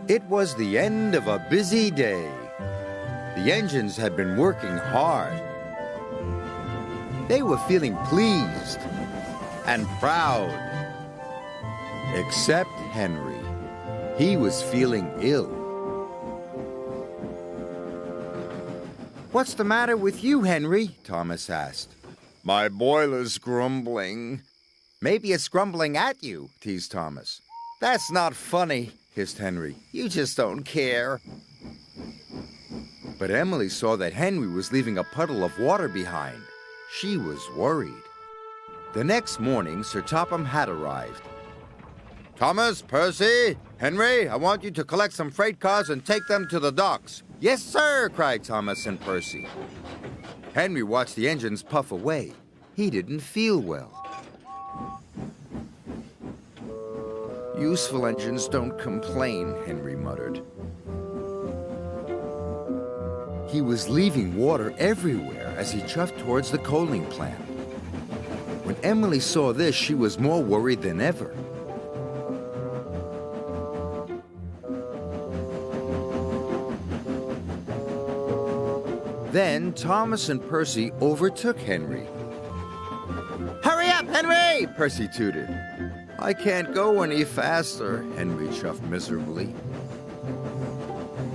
It was the end of a busy day. The engines had been working hard. They were feeling pleased and proud. Except Henry. He was feeling ill. "What's the matter with you, Henry?" Thomas asked. "My boiler's grumbling." "Maybe it's grumbling at you," teased Thomas. "That's not funny," hissed Henry. "You just don't care." But Emily saw that Henry was leaving a puddle of water behind. She was worried. The next morning, Sir Topham Hatt arrived. "Thomas, Percy, Henry, I want you to collect some freight cars and take them to the docks." "Yes, sir," cried Thomas and Percy. Henry watched the engines puff away. He didn't feel well. "Useful engines don't complain," Henry muttered. He was leaving water everywhere as he chuffed towards the coaling plant. When Emily saw this, she was more worried than ever. Then Thomas and Percy overtook Henry. "Hurry up, Henry!" Percy tooted. "I can't go any faster," Henry chuffed miserably.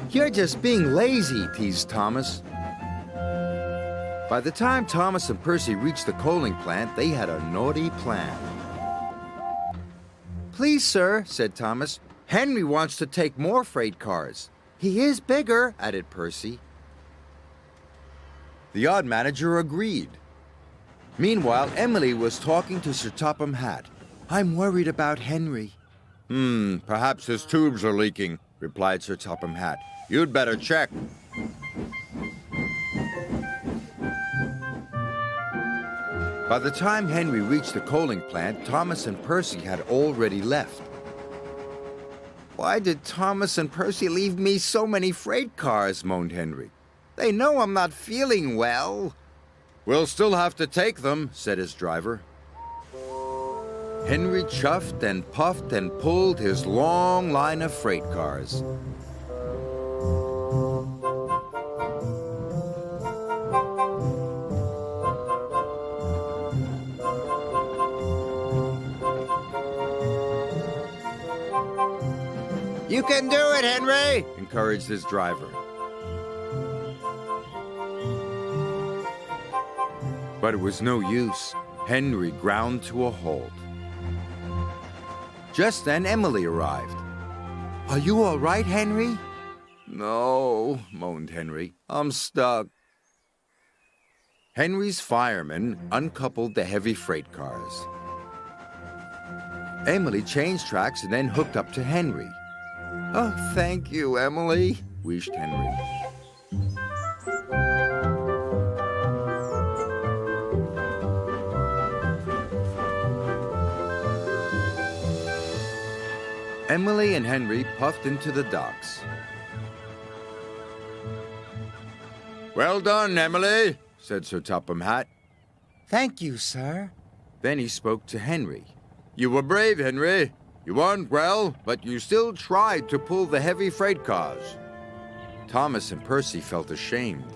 "You're just being lazy," teased Thomas. By the time Thomas and Percy reached the coaling plant, they had a naughty plan. "Please, sir," said Thomas, "Henry wants to take more freight cars." "He is bigger," added Percy. The yard manager agreed. Meanwhile, Emily was talking to Sir Topham Hatt. "I'm worried about Henry." Perhaps his tubes are leaking," replied Sir Topham Hatt. "You'd better check." By the time Henry reached the coaling plant, Thomas and Percy had already left. "Why did Thomas and Percy leave me so many freight cars?" moaned Henry. "They know I'm not feeling well." "We'll still have to take them," said his driver. Henry chuffed and puffed and pulled his long line of freight cars. "You can do it, Henry," encouraged his driver. But it was no use. Henry ground to a halt. Just then, Emily arrived. "Are you all right, Henry?" "No," moaned Henry. "I'm stuck." Henry's firemen uncoupled the heavy freight cars. Emily changed tracks and then hooked up to Henry. "Oh, thank you, Emily," wished Henry. Emily and Henry puffed into the docks. "Well done, Emily," said Sir Topham Hatt. "Thank you, sir." Then he spoke to Henry. "You were brave, Henry. You weren't well, but you still tried to pull the heavy freight cars." Thomas and Percy felt ashamed.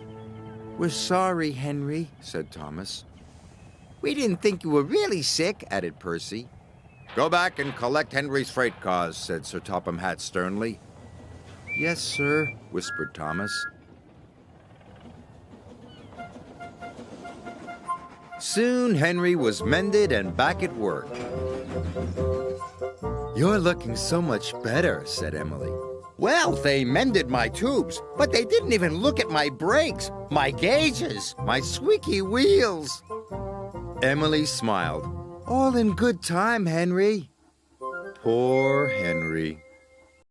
"We're sorry, Henry," said Thomas. "We didn't think you were really sick," added Percy. "Go back and collect Henry's freight cars," said Sir Topham Hatt sternly. "Yes, sir," whispered Thomas. Soon Henry was mended and back at work. "You're looking so much better," said Emily. "Well, they mended my tubes, but they didn't even look at my brakes, my gauges, my squeaky wheels." Emily smiled. "All in good time, Henry." Poor Henry.